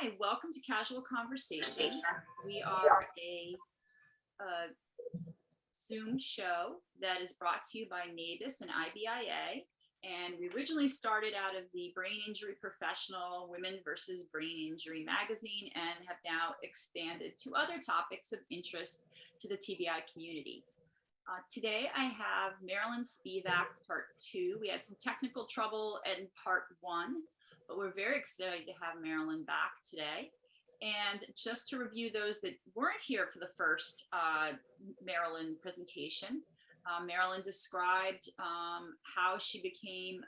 Hi, welcome to Casual Conversation. We are a Zoom show that is brought to you by NABIS and IBIA. And we originally started out of the Brain Injury Professional Women versus Brain Injury magazine and have now expanded to other topics of interest to the TBI community. Today I have Marilyn Spivack part 2. We had some technical trouble in part 1, but we're very excited to have Marilyn back today. And just to review those that weren't here for the first Marilyn presentation, Marilyn described how she became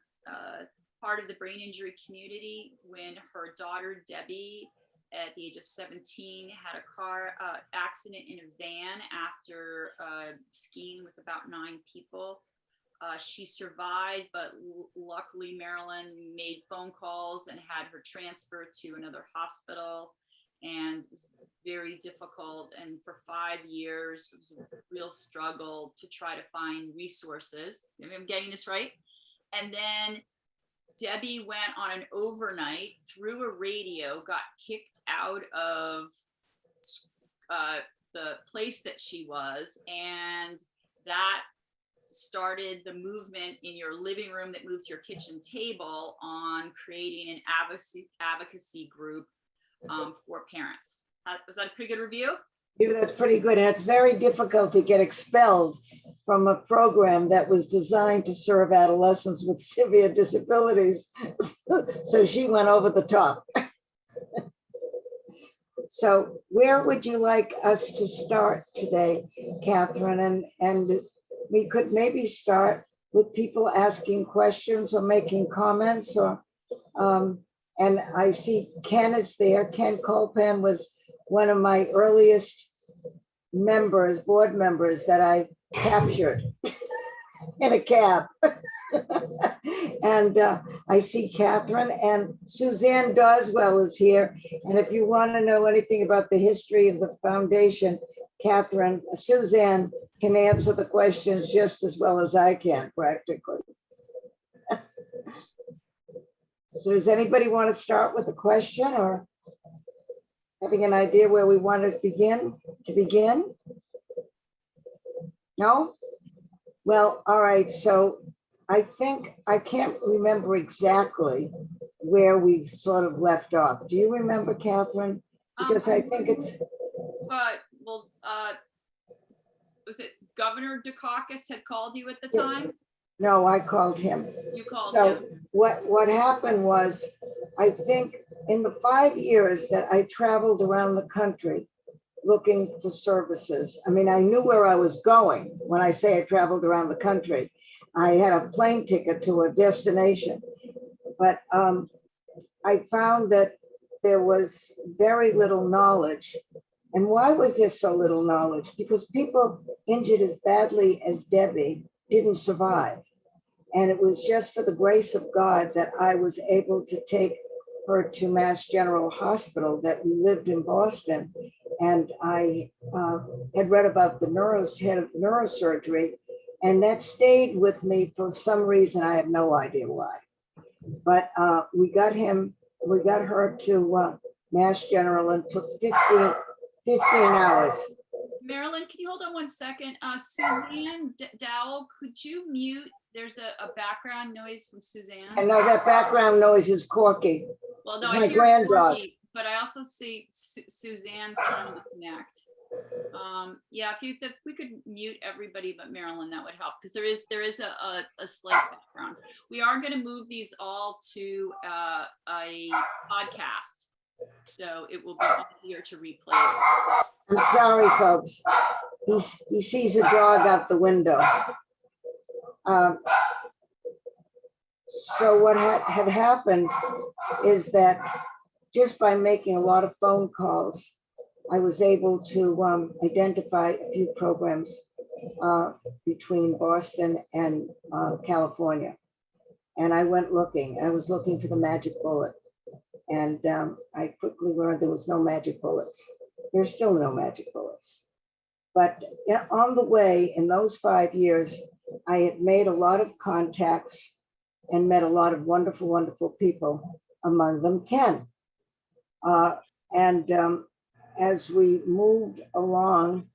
part of the brain injury community when her daughter, Debbie, at the age of 17, had a car accident in a van after skiing with about 9 people. She survived, but luckily Marilyn made phone calls and had her transferred to another hospital, and it was very difficult. And for 5 years, it was a real struggle to try to find resources. Maybe I'm getting this right. And then Debbie went on an overnight through a radio, got kicked out of the place that she was, and that started the movement in your living room that moved to your kitchen table on creating an advocacy group for parents. Was that a pretty good review? Yeah, that's pretty good. And it's very difficult to get expelled from a program that was designed to serve adolescents with severe disabilities. So she went over the top. So where would you like us to start today, Catherine? And we could maybe start with people asking questions or making comments, or and I see Ken is there. Ken Colpan was one of my earliest members, board members, that I captured in a cab. And I see Catherine, and Suzanne Doswell is here. And if you want to know anything about the history of the foundation, Suzanne can answer the questions just as well as I can, practically. So does anybody want to start with a question or having an idea where we want to begin? No? Well, all right. So I think I can't remember exactly where we sort of left off. Do you remember, Catherine? Because I think it's... was it Governor Dukakis had called you at the time? No, I called him. You called him. So what happened was, I think in the 5 years that I traveled around the country looking for services, I mean, I knew where I was going. When I say I traveled around the country, I had a plane ticket to a destination. But I found that there was very little knowledge. And why was there so little knowledge? Because people injured as badly as Debbie didn't survive. And it was just for the grace of God that I was able to take her to Mass General Hospital, that we lived in Boston. And I had read about the head of neurosurgery, and that stayed with me for some reason. I have no idea why. But we got her to Mass General, and took 15 hours. Marilyn, can you hold on 1 second? Suzanne Dowell, could you mute? There's a background noise from Suzanne. I know that background noise is Corky. Well, no, it's I my hear granddog. Corky, but I also see Suzanne's trying to connect. Yeah, if we could mute everybody but Marilyn, that would help, because there is a slight background. We are going to move these all to a podcast, so it will be easier to replay. I'm sorry, folks. He sees a dog out the window. So what had happened is that just by making a lot of phone calls, I was able to identify a few programs between Boston and California. And I went looking, and I was looking for the magic bullet. And I quickly learned there was no magic bullets. There's still no magic bullets. But on the way, in those 5 years, I had made a lot of contacts and met a lot of wonderful, wonderful people, among them Ken. And as we moved along,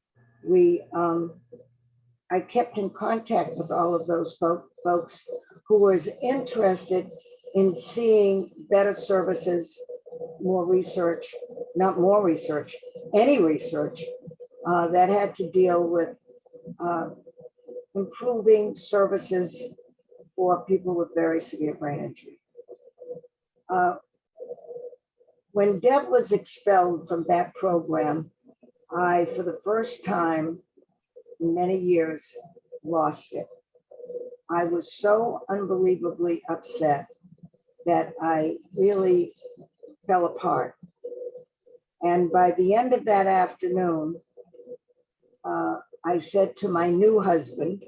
I kept in contact with all of those folks who was interested in seeing better services, more research, not more research, any research that had to deal with improving services for people with very severe brain injury. When Deb was expelled from that program, I, for the first time in many years, lost it. I was so unbelievably upset that I really fell apart. And by the end of that afternoon, I said to my new husband,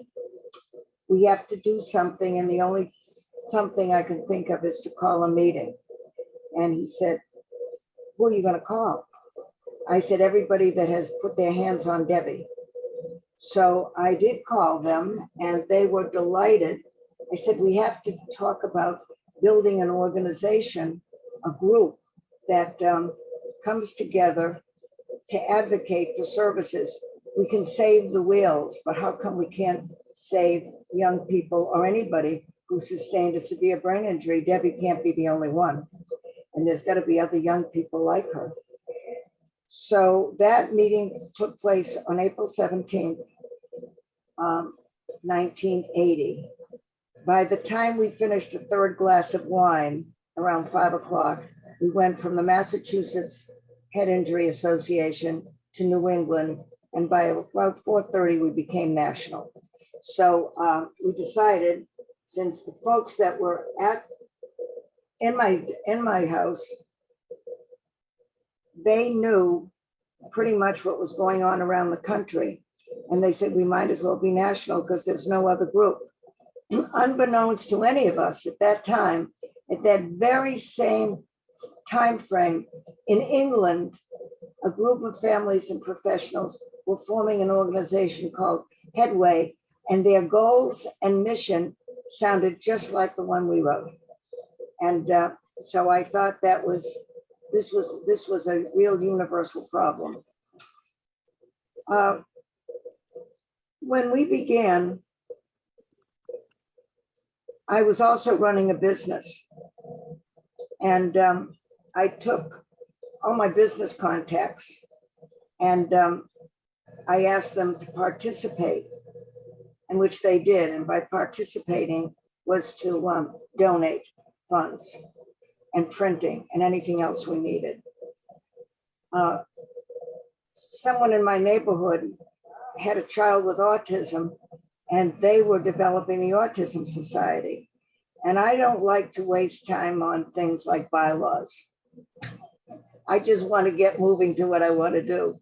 we have to do something, and the only something I can think of is to call a meeting. And he said, who are you going to call? I said, everybody that has put their hands on Debbie. So I did call them, and they were delighted. I said, we have to talk about building an organization, a group that comes together to advocate for services. We can save the whales, but how come we can't save young people or anybody who sustained a severe brain injury? Debbie can't be the only one. And there's got to be other young people like her. So that meeting took place on April 17th, 1980. By the time we finished a third glass of wine, around 5 o'clock, we went from the Massachusetts Head Injury Association to New England, and by about 4:30, we became national. So we decided, since the folks that were in my house, they knew pretty much what was going on around the country, and they said we might as well be national because there's no other group. Unbeknownst to any of us at that time, at that very same time frame in England, a group of families and professionals were forming an organization called Headway, and their goals and mission sounded just like the one we wrote. And so I thought this was a real universal problem. When we began, I was also running a business, and I took all my business contacts and I asked them to participate, and which they did. And by participating was to donate funds and printing and anything else we needed. Someone in my neighborhood had a child with autism, and they were developing the Autism Society. And I don't like to waste time on things like bylaws. I just want to get moving to what I want to do.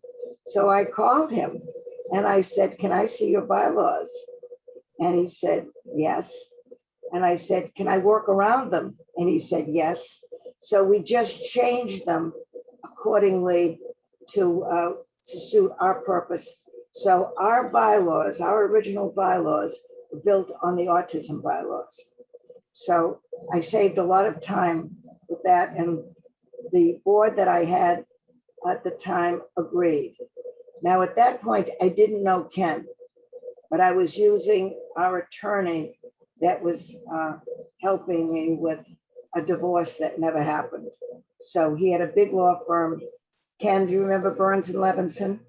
So I called him and I said, can I see your bylaws? And he said, yes. And I said, can I work around them? And he said, yes. So we just changed them accordingly to suit our purpose. So our bylaws, our original bylaws, were built on the autism bylaws. So I saved a lot of time with that, and the board that I had at the time agreed. Now, at that point, I didn't know Ken, but I was using our attorney that was helping me with a divorce that never happened. So he had a big law firm. Ken, do you remember Burns and Levinson?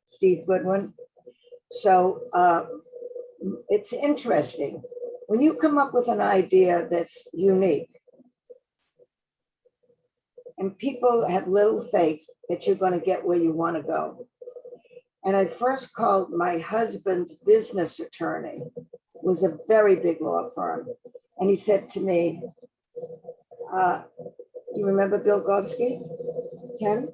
Steve Goodwin. So it's interesting. When you come up with an idea that's unique, and people have little faith that you're going to get where you want to go. And I first called my husband's business attorney, was a very big law firm. And he said to me, do you remember Bill Govsky, Ken?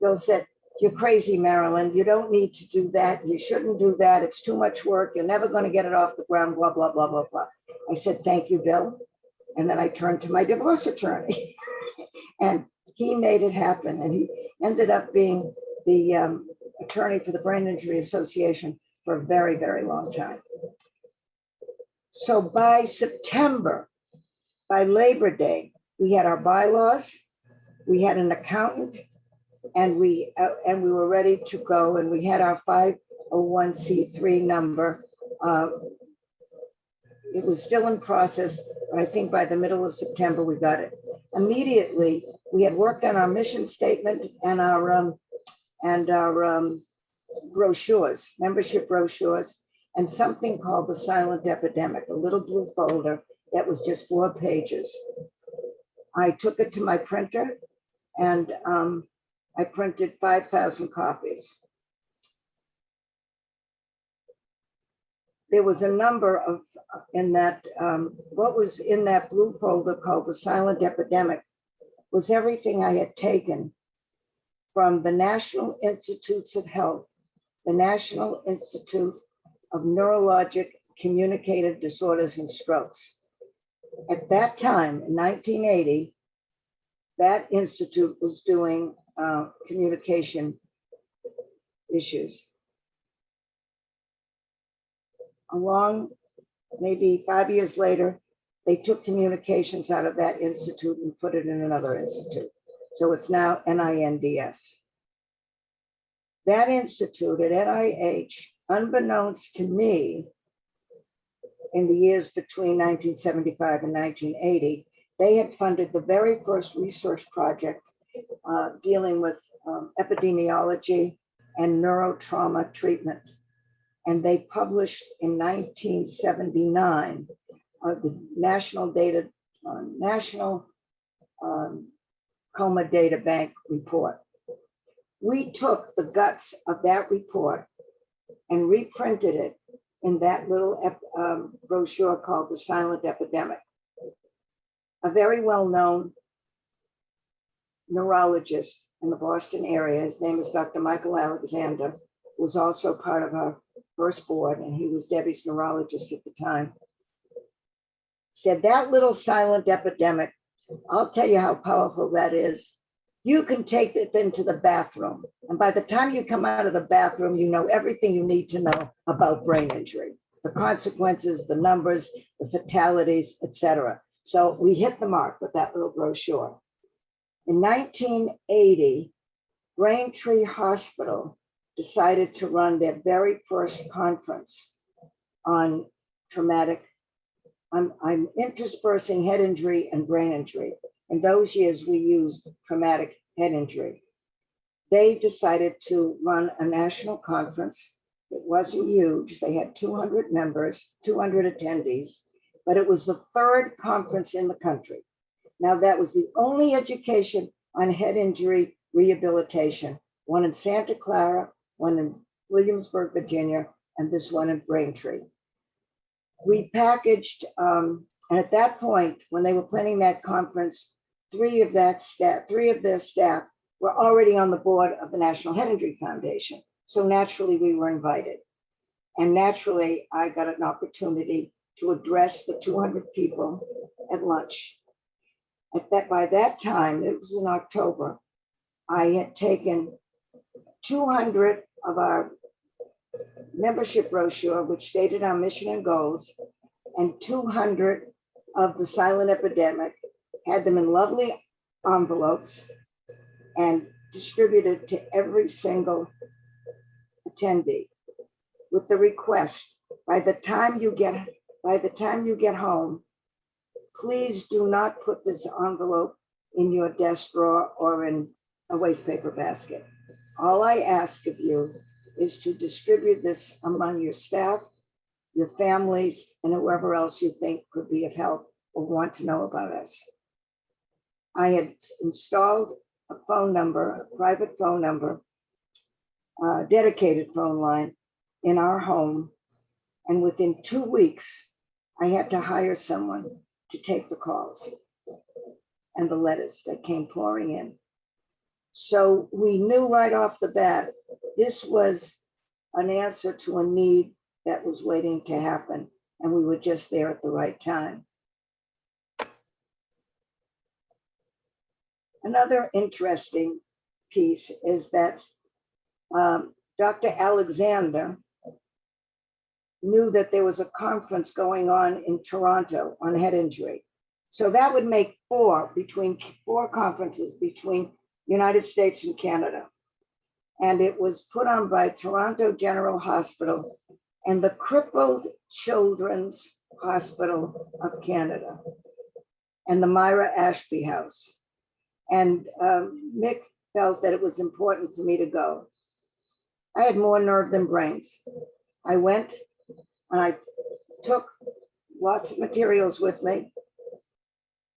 Bill said, you're crazy, Marilyn. You don't need to do that. You shouldn't do that. It's too much work. You're never going to get it off the ground, blah, blah, blah, blah, blah. I said, thank you, Bill. And then I turned to my divorce attorney and he made it happen. And he ended up being the attorney for the Brain Injury Association for a very, very long time. So by September, by Labor Day, we had our bylaws, We had an accountant, and we were ready to go, and we had our 501c3 number. It was still in process, but I think by the middle of September we got it. Immediately, we had worked on our mission statement and our brochures, membership brochures, and something called the silent epidemic, a little blue folder that was just 4 pages. I took it to my printer, and I printed 5,000 copies. There was a number of, in that, what was in that blue folder called the silent epidemic was everything I had taken from the National Institutes of Health, the National Institute of Neurologic Communicative Disorders and Strokes. At that time, in 1980, that institute was doing communication issues. Along, maybe 5 years later, they took communications out of that institute and put it in another institute. So it's now NINDS. That institute at NIH, unbeknownst to me, in the years between 1975 and 1980, they had funded the very first research project dealing with epidemiology and neurotrauma treatment. And they published in 1979 the National Coma Data Bank report. We took the guts of that report and reprinted it in that little brochure called The Silent Epidemic. A very well-known neurologist in the Boston area, his name is Dr. Michael Alexander, was also part of our first board, and he was Debbie's neurologist at the time, said that little silent epidemic, I'll tell you how powerful that is. You can take it into the bathroom, and by the time you come out of the bathroom, you know everything you need to know about brain injury, the consequences, the numbers, the fatalities, etc. So we hit the mark with that little brochure. In 1980, Braintree Hospital decided to run their very first conference on traumatic, I'm interspersing head injury and brain injury. In those years, we used traumatic head injury. They decided to run a national conference. It wasn't huge. They had 200 members, 200 attendees, but it was the 3rd conference in the country. Now, that was the only education on head injury rehabilitation, one in Santa Clara, one in Williamsburg, Virginia, and this one in Braintree. We packaged, and at that point, when they were planning that conference, 3 of their staff were already on the board of the National Head Injury Foundation. So naturally, we were invited. And naturally, I got an opportunity to address the 200 people at lunch. By that time, it was in October, I had taken 200 of our membership brochure, which stated our mission and goals, and 200 of the silent epidemic, had them in lovely envelopes and distributed to every single attendee with the request, by the time you get home, please do not put this envelope in your desk drawer or in a waste paper basket. All I ask of you is to distribute this among your staff, your families, and whoever else you think could be of help or want to know about us. I had installed a phone number, a private phone number, a dedicated phone line in our home. And within 2 weeks, I had to hire someone to take the calls and the letters that came pouring in. So we knew right off the bat, this was an answer to a need that was waiting to happen. And we were just there at the right time. Another interesting piece is that Dr. Alexander knew that there was a conference going on in Toronto on head injury. So that would make four conferences between United States and Canada. And it was put on by Toronto General Hospital and the Crippled Children's Hospital of Canada and the Myra Ashby House. And Mick felt that it was important for me to go. I had more nerve than brains. I went and I took lots of materials with me.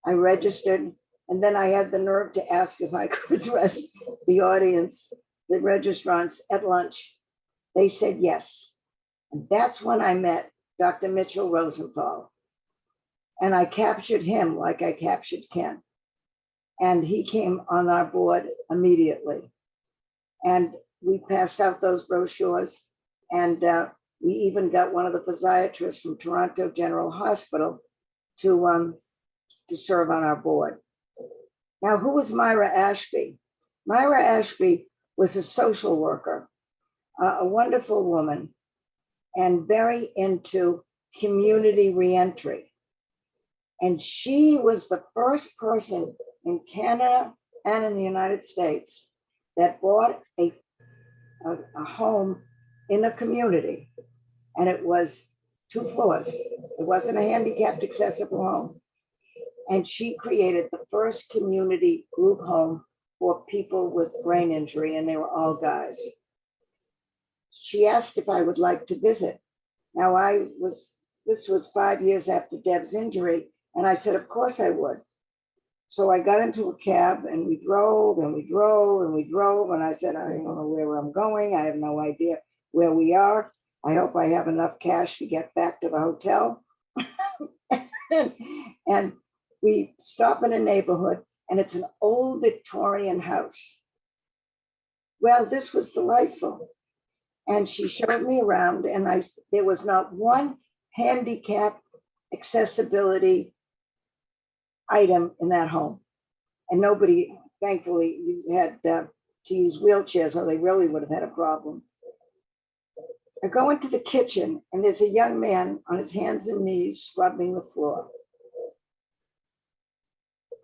I registered, and then I had the nerve to ask if I could address the audience, the registrants at lunch. They said yes. And that's when I met Dr. Mitchell Rosenthal. And I captured him like I captured Ken. And he came on our board immediately. And we passed out those brochures. And we even got one of the physiatrists from Toronto General Hospital to serve on our board. Now, who was Myra Ashby? Myra Ashby was a social worker, a wonderful woman, and very into community reentry. And she was the first person in Canada and in the United States that bought a home in a community. And it was 2 floors. It wasn't a handicapped accessible home. And she created the first community group home for people with brain injury, and they were all guys. She asked if I would like to visit. Now this was 5 years after Deb's injury, and I said, of course I would. So I got into a cab and we drove and we drove and we drove, and I said, I don't know where I'm going. I have no idea where we are. I hope I have enough cash to get back to the hotel. and we stop in a neighborhood, and it's an old Victorian house. Well, this was delightful. And she showed me around, and there was not one handicap accessibility item in that home. And nobody, thankfully, had to use wheelchairs, or they really would have had a problem. I go into the kitchen, and there's a young man on his hands and knees scrubbing the floor.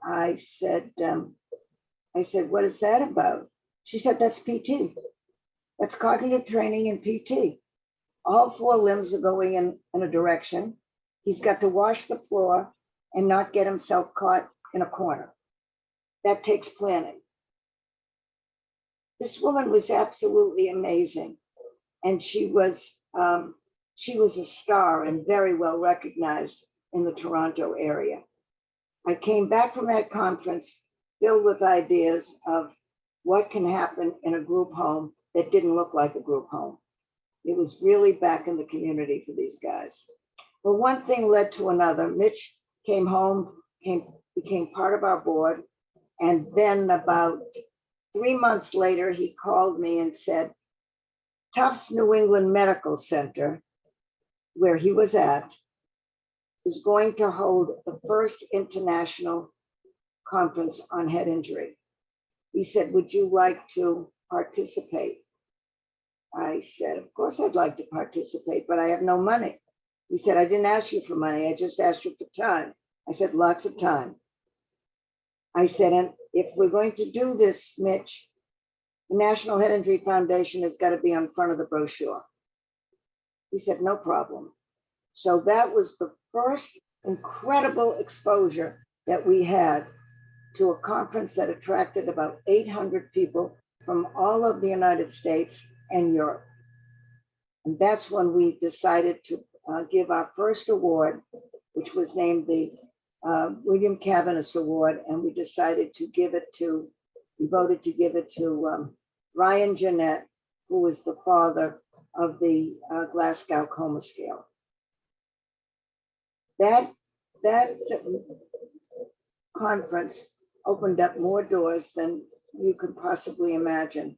I said, what is that about? She said, that's PT. That's cognitive training in PT. All 4 limbs are going in a direction. He's got to wash the floor and not get himself caught in a corner. That takes planning. This woman was absolutely amazing. And she was a star and very well recognized in the Toronto area. I came back from that conference filled with ideas of what can happen in a group home that didn't look like a group home. It was really back in the community for these guys. Well, one thing led to another. Mitch came home, became part of our board. And then about 3 months later, he called me and said, Tufts New England Medical Center, where he was at, is going to hold the first international conference on head injury. He said, would you like to participate? I said, of course I'd like to participate, but I have no money. He said, I didn't ask you for money, I just asked you for time. I said, lots of time. I said, and if we're going to do this, Mitch, the National Head Injury Foundation has got to be on front of the brochure. He said, no problem. So that was the first incredible exposure that we had to a conference that attracted about 800 people from all of the United States and Europe. And that's when we decided to give our first award, which was named the William Cavendish Award. And we decided to give it to, we voted to give it to Ryan Jeanette, who was the father of the Glasgow Coma Scale. That conference opened up more doors than you could possibly imagine.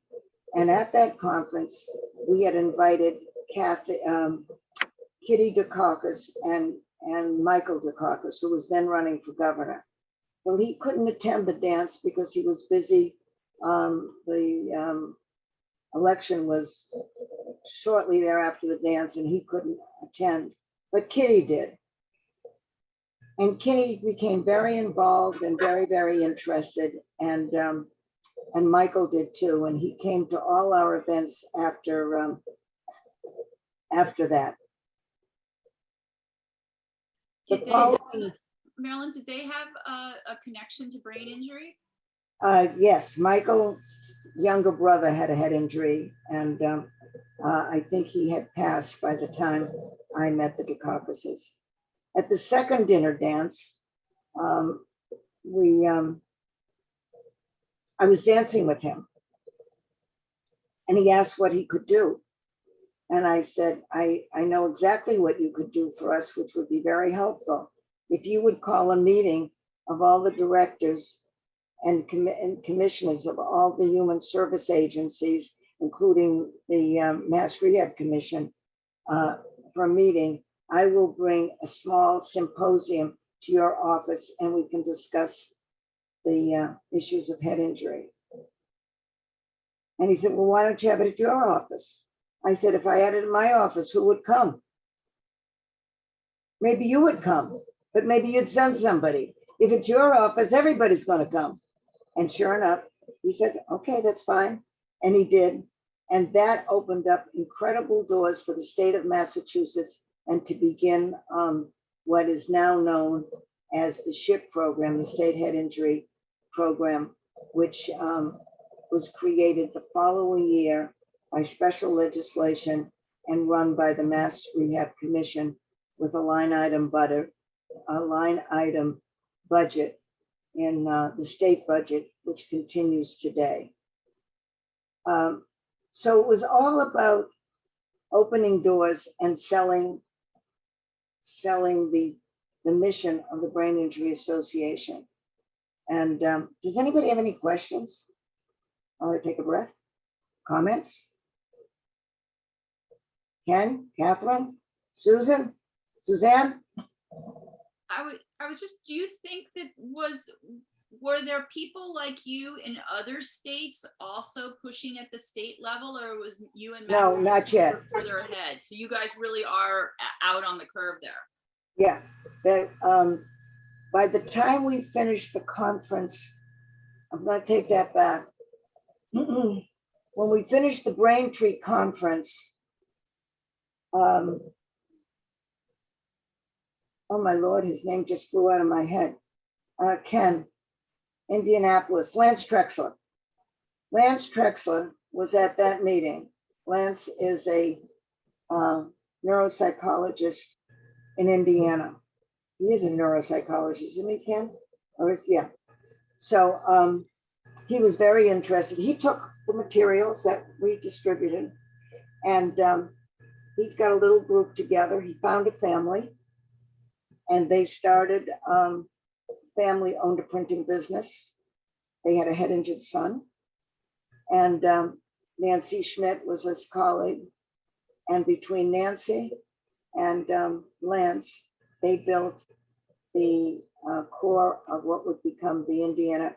And at that conference, we had invited Kitty Dukakis and Michael Dukakis, who was then running for governor. Well, he couldn't attend the dance because he was busy. The election was shortly thereafter the dance, and he couldn't attend, but Kitty did. And Kinney became very involved and very, very interested. And Michael did too. And he came to all our events after that. Did The they, following, Marilyn, did they have a connection to brain injury? yes, Michael's younger brother had a head injury, and I think he had passed by the time I met the Dukakis. At the second dinner dance, I was dancing with him, and he asked what he could do. And I said, I know exactly what you could do for us, which would be very helpful. If you would call a meeting of all the directors and commissioners of all the human service agencies, including the Mass Rehab Commission, for a meeting, I will bring a small symposium to your office and we can discuss the issues of head injury. And he said, well, why don't you have it at your office? I said, if I had it in my office, who would come? Maybe you would come, but maybe you'd send somebody. If it's your office, everybody's going to come. And sure enough, he said, okay, that's fine. And he did. And that opened up incredible doors for the state of Massachusetts and to begin what is now known as the SHIP program, the State Head Injury Program, which was created the following year by special legislation and run by the Mass Rehab Commission with a line item budget in the state budget, which continues today. So it was all about opening doors and selling the mission of the Brain Injury Association. And does anybody have any questions? I'll take a breath. Comments? Ken, Catherine, Susan, Suzanne? I was just, do you think that were there people like you in other states also pushing at the state level, or was you and No, not yet. further ahead? So you guys really are out on the curve there. Yeah, that by the time we finished the conference, I'm going to take that back. When we finished the Braintree conference, oh my Lord, his name just flew out of my head. Ken, Indianapolis, Lance Trexler. Lance Trexler was at that meeting. Lance is a neuropsychologist in Indiana. He is a neuropsychologist, isn't he, Ken? Or is, yeah. So he was very interested. He took the materials that we distributed and he got a little group together. He found a family and they started, family owned a printing business. They had a head injured son. And Nancy Schmidt was his colleague. And between Nancy and Lance, they built the core of what would become the Indiana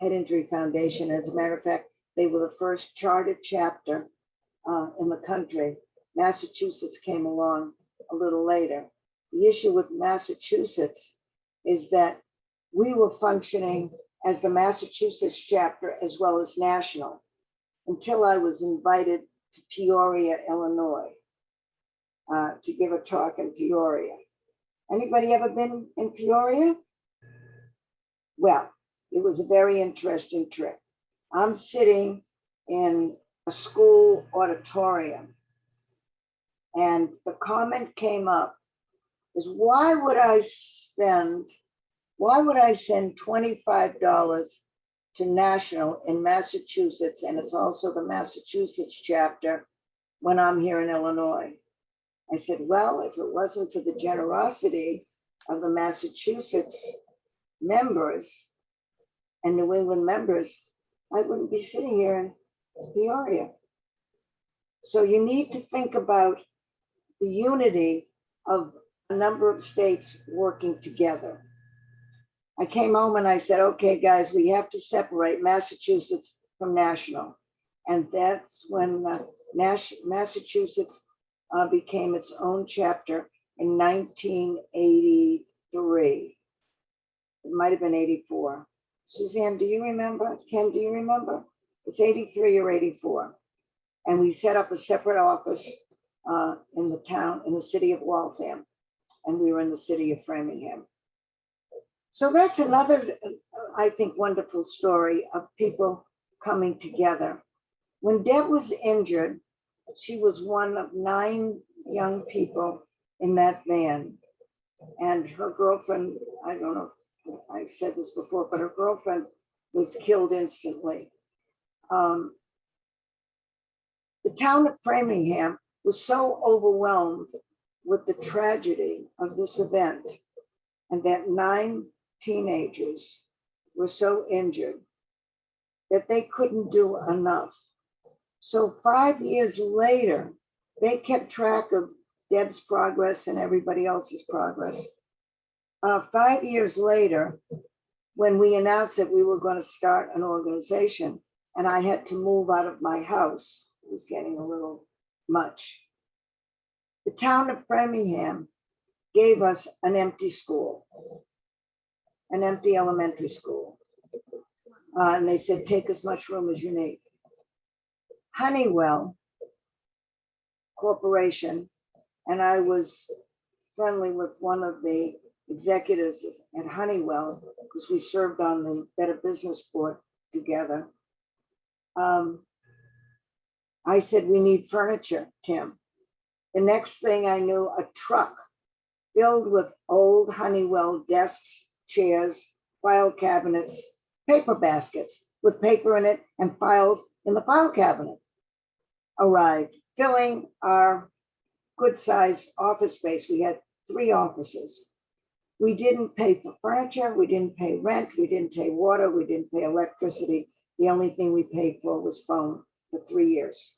Head Injury Foundation. As a matter of fact, they were the first chartered chapter in the country. Massachusetts came along a little later. The issue with Massachusetts is that we were functioning as the Massachusetts chapter as well as national until I was invited to Peoria, Illinois, to give a talk in Peoria. Anybody ever been in Peoria? Well, it was a very interesting trip. I'm sitting in a school auditorium and the comment came up is why would I send $25 to national in Massachusetts, and it's also the Massachusetts chapter, when I'm here in Illinois? I said, well, if it wasn't for the generosity of the Massachusetts members and New England members, I wouldn't be sitting here in Peoria. So you need to think about the unity of a number of states working together. I came home and I said, okay, guys, we have to separate Massachusetts from national. And that's when Massachusetts became its own chapter in 1983, 83. It might have been 84. Suzanne, do you remember? Ken, do you remember? It's 83 or 84. And we set up a separate office in the town, in the city of Waltham. And we were in the city of Framingham. So that's another, I think, wonderful story of people coming together. When Deb was injured, she was one of 9 young people in that van. And her girlfriend, I don't know if I've said this before, but her girlfriend was killed instantly. The town of Framingham was so overwhelmed with the tragedy of this event and that 9 teenagers were so injured that they couldn't do enough. So 5 years later, they kept track of Deb's progress and everybody else's progress. 5 years later, when we announced that we were going to start an organization and I had to move out of my house, it was getting a little much. The town of Framingham gave us an empty school, an empty elementary school. And they said, take as much room as you need. Honeywell Corporation, and I was friendly with one of the executives at Honeywell because we served on the Better Business Board together. I said, we need furniture, Tim. The next thing I knew, a truck filled with old Honeywell desks, chairs, file cabinets, paper baskets with paper in it and files in the file cabinet arrived, filling our good-sized office space. We had 3 offices. We didn't pay for furniture, we didn't pay rent, we didn't pay water, we didn't pay electricity. The only thing we paid for was phone for 3 years.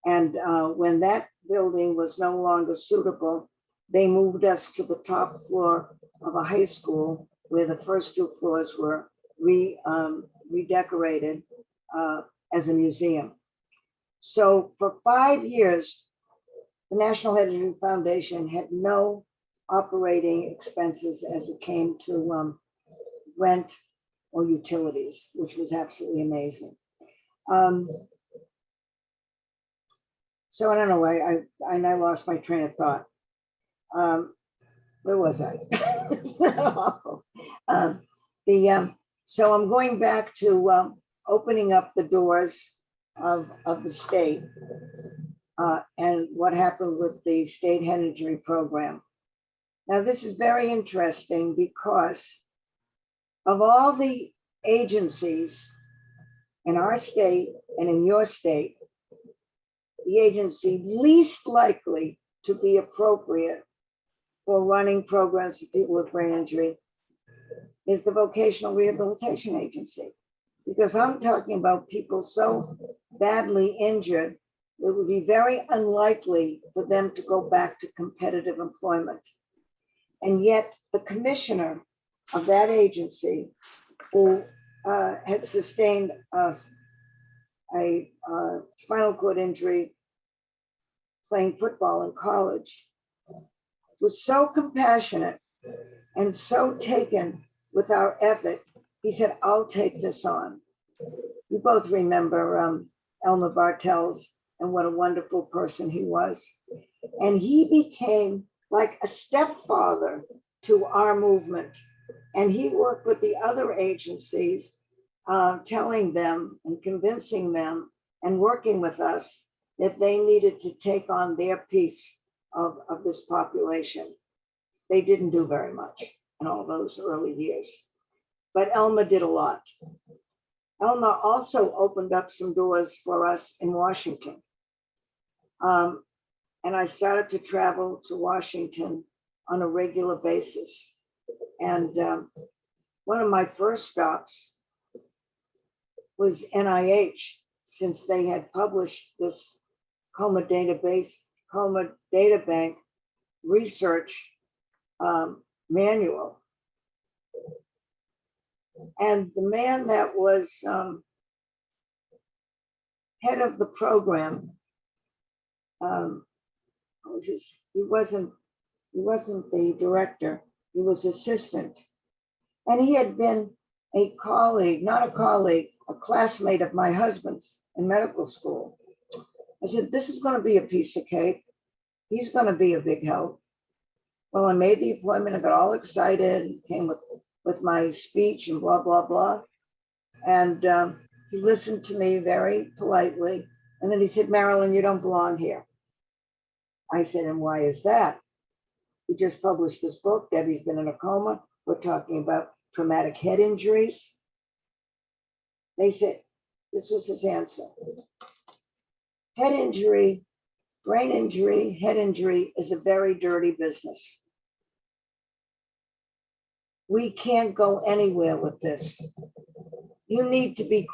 And when that building was no longer suitable, they moved us to the top floor of a high school where the first 2 floors were redecorated as a museum. So for 5 years, the National Head Injury Foundation had no operating expenses as it came to rent or utilities, which was absolutely amazing. So I don't know, I lost my train of thought. Where was I? Isn't that awful? So I'm going back to opening up the doors of the state and what happened with the state head injury program. Now, this is very interesting because of all the agencies in our state and in your state, the agency least likely to be appropriate for running programs for people with brain injury is the Vocational Rehabilitation Agency. Because I'm talking about people so badly injured, it would be very unlikely for them to go back to competitive employment. And yet the commissioner of that agency, who had sustained a spinal cord injury playing football in college, was so compassionate and so taken with our effort, he said, I'll take this on. You both remember Elmer Bartels and what a wonderful person he was. And he became like a stepfather to our movement. And he worked with the other agencies, telling them and convincing them and working with us that they needed to take on their piece of this population. They didn't do very much in all those early years, but Elma did a lot. Elma also opened up some doors for us in Washington. And I started to travel to Washington on a regular basis. And one of my first stops was NIH, since they had published this coma data bank research manual. And the man that was head of the program, he wasn't the director, He was assistant. And he had been a colleague, not a colleague, a classmate of my husband's in medical school. I said, this is going to be a piece of cake. He's going to be a big help. Well, I made the appointment. I got all excited and came with my speech and blah, blah, blah. And he listened to me very politely. And then he said, Marilyn, you don't belong here. I said, and why is that? We just published this book. Debbie's been in a coma. We're talking about traumatic head injuries. They said, this was his answer. Head injury, brain injury, head injury is a very dirty business. We can't go anywhere with this. You need to be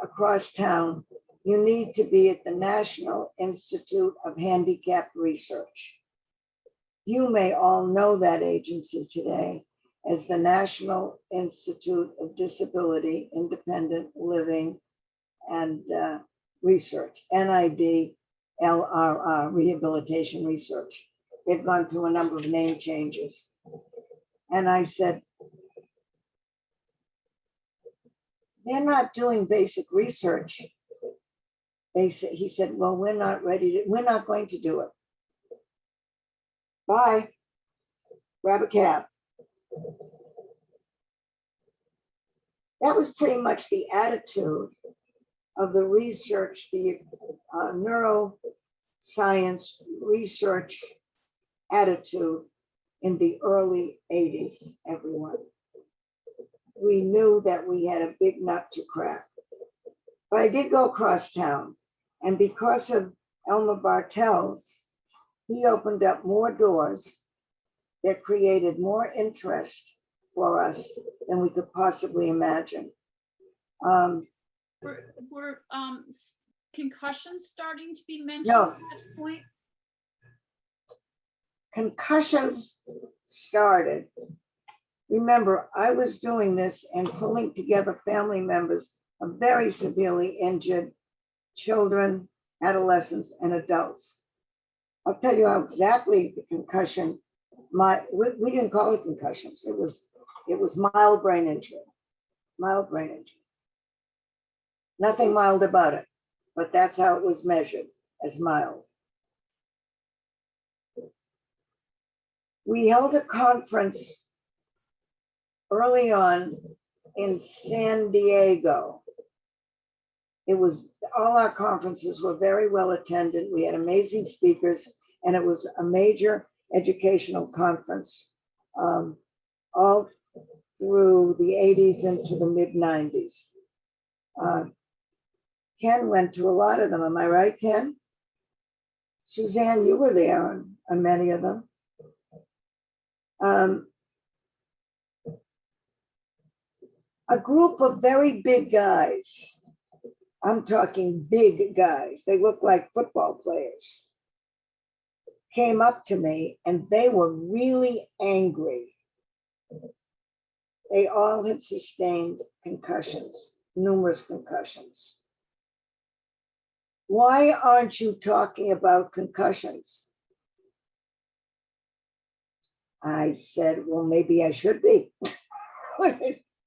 across town. You need to be at the National Institute of Handicap Research. You may all know that agency today as the National Institute of Disability, Independent Living and Research, NIDLLR, Rehabilitation Research. They've gone through a number of name changes. And I said, they're not doing basic research. He said, well, we're not going to do it. Bye. Grab a cab. That was pretty much the attitude of the research, the neuroscience research attitude in the early 80s, everyone. We knew that we had a big nut to crack. But I did go across town, and because of Elmer Bartels, he opened up more doors that created more interest for us than we could possibly imagine. Were concussions starting to be mentioned No. at that point? Concussions started. Remember, I was doing this and pulling together family members of very severely injured children, adolescents, and adults. I'll tell you how exactly the concussion, we didn't call it concussions. It was mild brain injury, mild brain injury. Nothing mild about it, but that's how it was measured, as mild. We held a conference early on in San Diego. It was, all our conferences were very well attended. We had amazing speakers, and it was a major educational conference all through the 80s into the mid 90s. Ken went to a lot of them. Am I right, Ken? Suzanne, you were there on many of them. A group of very big guys, I'm talking big guys, they look like football players, came up to me and they were really angry. They all had sustained concussions, numerous concussions. Why aren't you talking about concussions? I said, well, maybe I should be.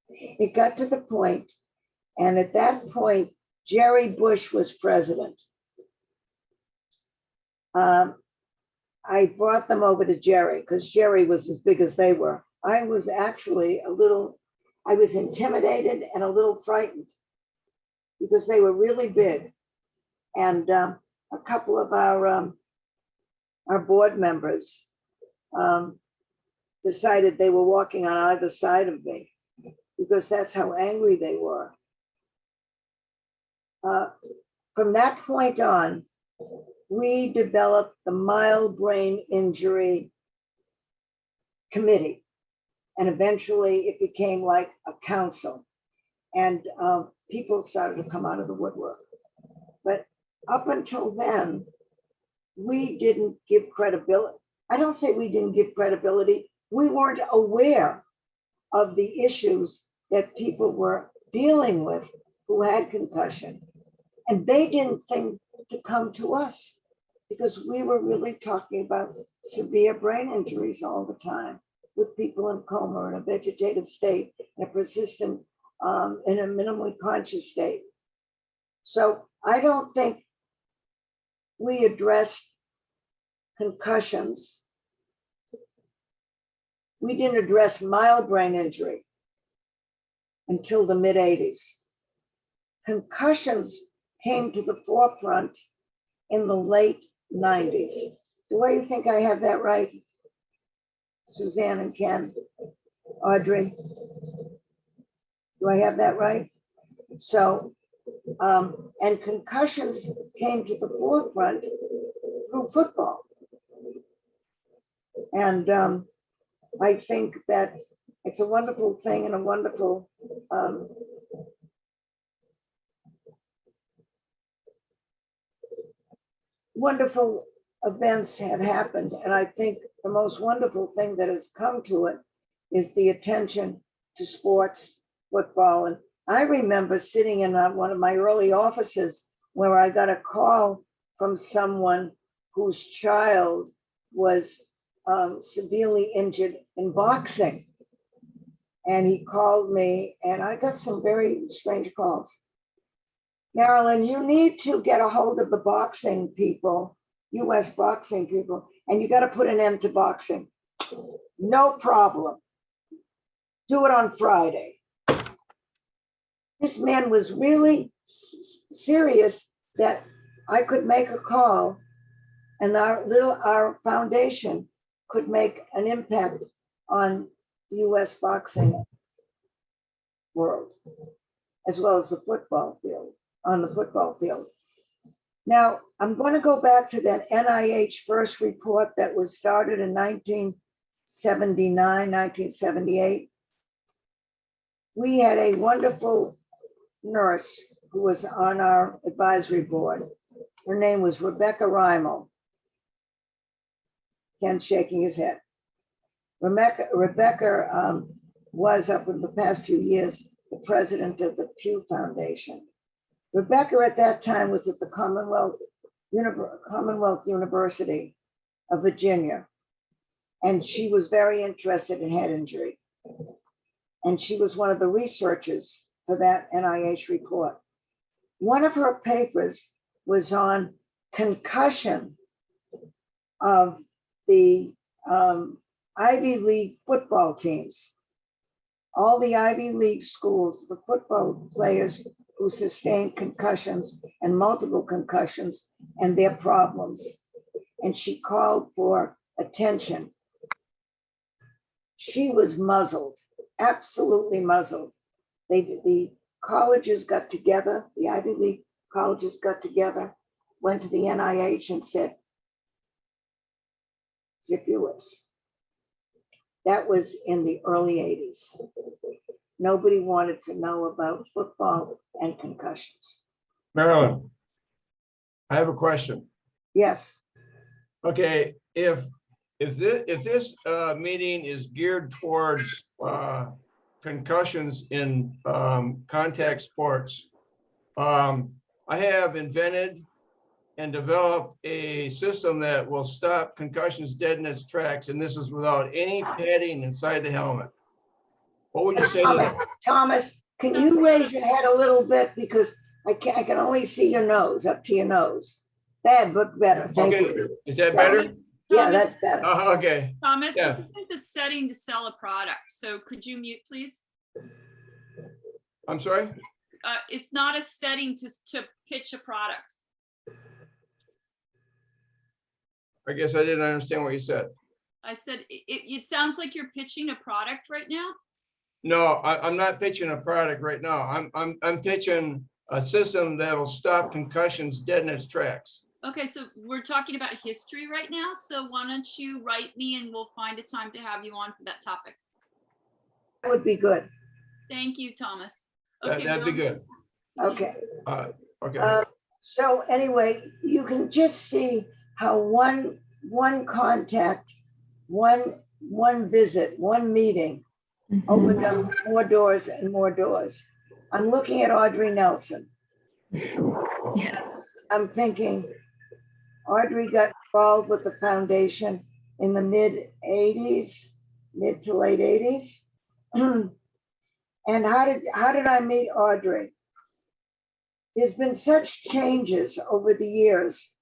It got to the point, and at that point, Jerry Bush was president. I brought them over to Jerry because Jerry was as big as they were. I was actually I was intimidated and a little frightened because they were really big. And a couple of our board members decided they were walking on either side of me because that's how angry they were. From that point on, we developed the Mild Brain Injury Committee, and eventually it became like a council, and people started to come out of the woodwork. But up until then, we didn't give credibility. I don't say we didn't give credibility. We weren't aware of the issues that people were dealing with who had concussion. And they didn't think to come to us because we were really talking about severe brain injuries all the time. with people in coma, in a vegetative state, in a persistent, in a minimally conscious state. So I don't think we addressed concussions. We didn't address mild brain injury until the mid-'80s. Concussions came to the forefront in the late 90s. Do you think I have that right? Suzanne and Ken, Audrey, do I have that right? So, and concussions came to the forefront through football. And I think that it's a wonderful thing and a wonderful wonderful events have happened. And I think the most wonderful thing that has come to it is the attention to sports, football. And I remember sitting in one of my early offices where I got a call from someone whose child was severely injured in boxing. And he called me, and I got some very strange calls. Marilyn, you need to get a hold of the boxing people, US boxing people, and you got to put an end to boxing. No problem. Do it on Friday. This man was really serious that I could make a call and our foundation could make an impact on the US boxing world, as well as the football field, on the football field. Now, I'm going to go back to that NIH first report that was started in 1979, 1978. We had a wonderful nurse who was on our advisory board. Her name was Rebecca Reimel. Ken's shaking his head. Rebecca was, up in the past few years, the president of the Pew Foundation. Rebecca at that time was at the Commonwealth University of Virginia, and she was very interested in head injury. And she was one of the researchers for that NIH report. One of her papers was on concussion of the Ivy League football teams. All the Ivy League schools, the football players who sustained concussions and multiple concussions and their problems. And she called for attention. She was muzzled, absolutely muzzled. The colleges got together, the Ivy League colleges got together, went to the NIH and said, zip your lips. That was in the early 80s. Nobody wanted to know about football and concussions. Marilyn, I have a question. Yes. Okay, if this meeting is geared towards concussions in contact sports, I have invented and developed a system that will stop concussions dead in its tracks, and this is without any padding inside the helmet. What would you say to that? Thomas, can you raise your head a little bit, because I can only see your nose, up to your nose. That looked better. Thank you. Is that better? Yeah, that's better. Okay. Thomas, Yeah. this isn't the setting to sell a product. So could you mute, please? I'm sorry? It's not a setting to pitch a product. I guess I didn't understand what you said. I said, it sounds like you're pitching a product right now. No, I'm not pitching a product right now. I'm pitching a system that will stop concussions dead in its tracks. Okay, so we're talking about history right now. So why don't you write me and we'll find a time to have you on for that topic. That would be good. Thank you, Thomas. Okay, that'd be good. Okay. Okay. So anyway, you can just see how one contact, one visit, one meeting opened up more doors and more doors. I'm looking at Audrey Nelson. Yes. I'm thinking Audrey got involved with the foundation in the mid-'80s, mid to late 80s. And how did I meet Audrey? There's been such changes over the years,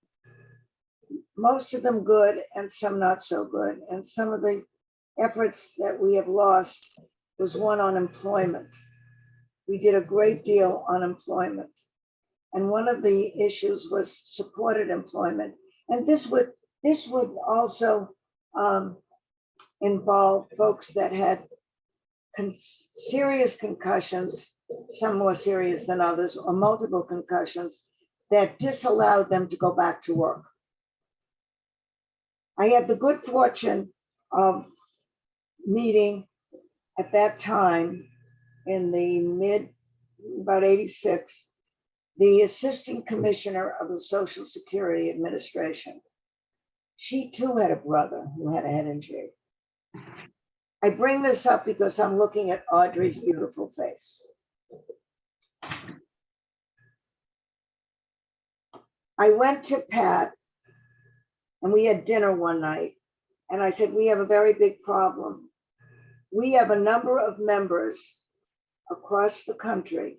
most of them good and some not so good. And some of the efforts that we have lost was one on employment. We did a great deal on employment. And one of the issues was supported employment. And this would also involve folks that had serious concussions, some more serious than others, or multiple concussions that disallowed them to go back to work. I had the good fortune of meeting at that time in the about 86, the Assistant Commissioner of the Social Security Administration. She too had a brother who had a head injury. I bring this up because I'm looking at Audrey's beautiful face. I went to Pat and we had dinner one night, and I said, we have a very big problem. We have a number of members across the country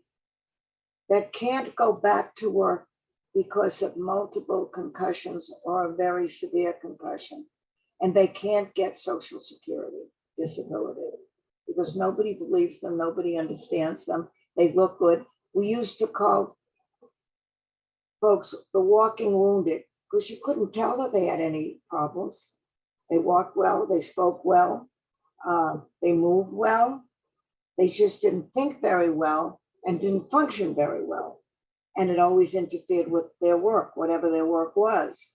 that can't go back to work because of multiple concussions or a very severe concussion, and they can't get Social Security disability because nobody believes them, nobody understands them, they look good. We used to call folks the walking wounded because you couldn't tell that they had any problems. They walked well, they spoke well, they moved well, they just didn't think very well and didn't function very well. And it always interfered with their work, whatever their work was.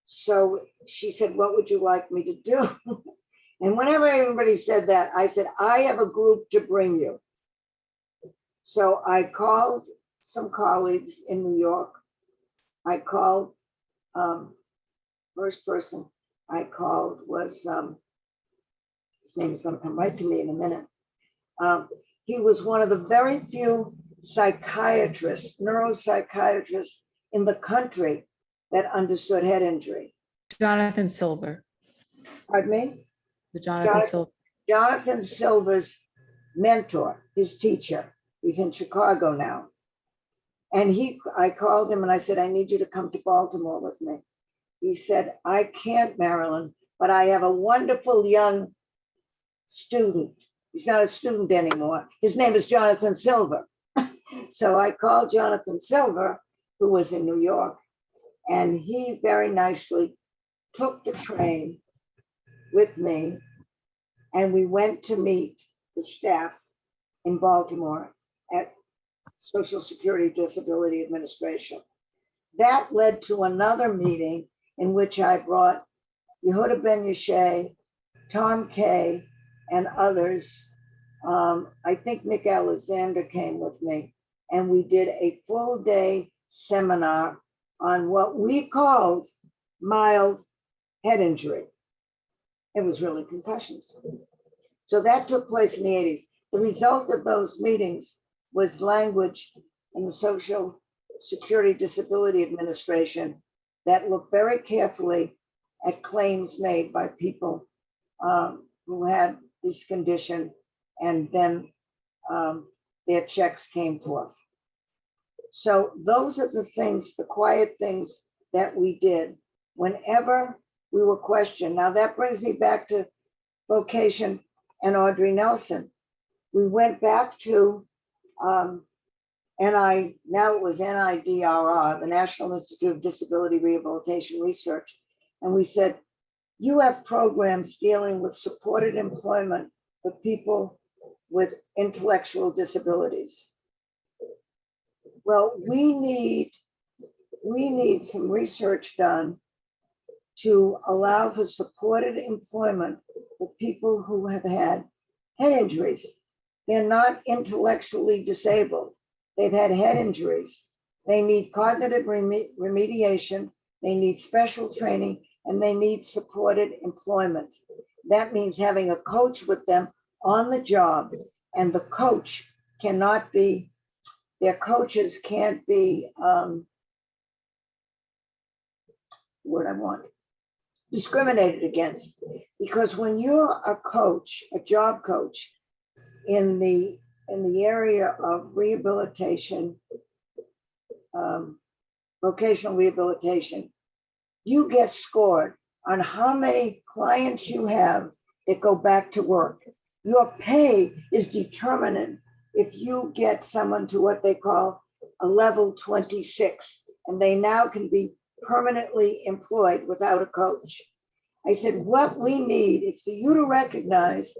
So she said, what would you like me to do? And whenever everybody said that, I said, I have a group to bring you. So I called some colleagues in New York. I called, first person I called was, his name is going to come right to me in a minute. He was one of the very few psychiatrists, neuropsychiatrists in the country that understood head injury. Jonathan Silver. Pardon me? The Jonathan Silver. Jonathan Silver's mentor, his teacher. He's in Chicago now. And I called him and I said, I need you to come to Baltimore with me. He said, I can't, Marilyn, but I have a wonderful young student. He's not a student anymore. His name is Jonathan Silver. So I called Jonathan Silver, who was in New York, and he very nicely took the train with me, and we went to meet the staff in Baltimore at Social Security Disability Administration. That led to another meeting in which I brought Yehuda Ben Yashay, Tom Kay, and others. I think Nick Alexander came with me, and we did a full day seminar on what we called mild head injury. It was really concussions. So that took place in the 80s. The result of those meetings was language in the Social Security Disability Administration that looked very carefully at claims made by people who had this condition, and then their checks came forth. So those are the things, the quiet things that we did whenever we were questioned. Now that brings me back to vocation and Audrey Nelson. We went back to now it was NIDLLR, the National Institute of Disability Rehabilitation Research. And we said, you have programs dealing with supported employment for people with intellectual disabilities. Well, we need some research done to allow for supported employment for people who have had head injuries. They're not intellectually disabled. They've had head injuries. They need cognitive remediation. They need special training, and they need supported employment. That means having a coach with them on the job, and the coach cannot be, their coaches can't be, discriminated against. Because when you're a coach, a job coach in the area of rehabilitation, vocational rehabilitation, you get scored on how many clients you have that go back to work. Your pay is determined if you get someone to what they call a level 26, and they now can be permanently employed without a coach. I said, what we need is for you to recognize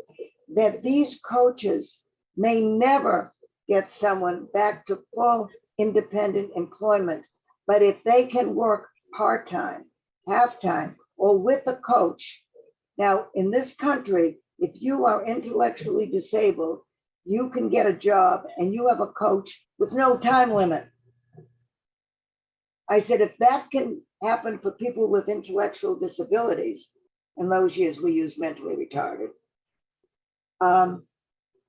that these coaches may never get someone back to full independent employment, but if they can work part-time, half-time, or with a coach. Now, in this country, if you are intellectually disabled, you can get a job and you have a coach with no time limit. I said, if that can happen for people with intellectual disabilities, in those years we use mentally retarded,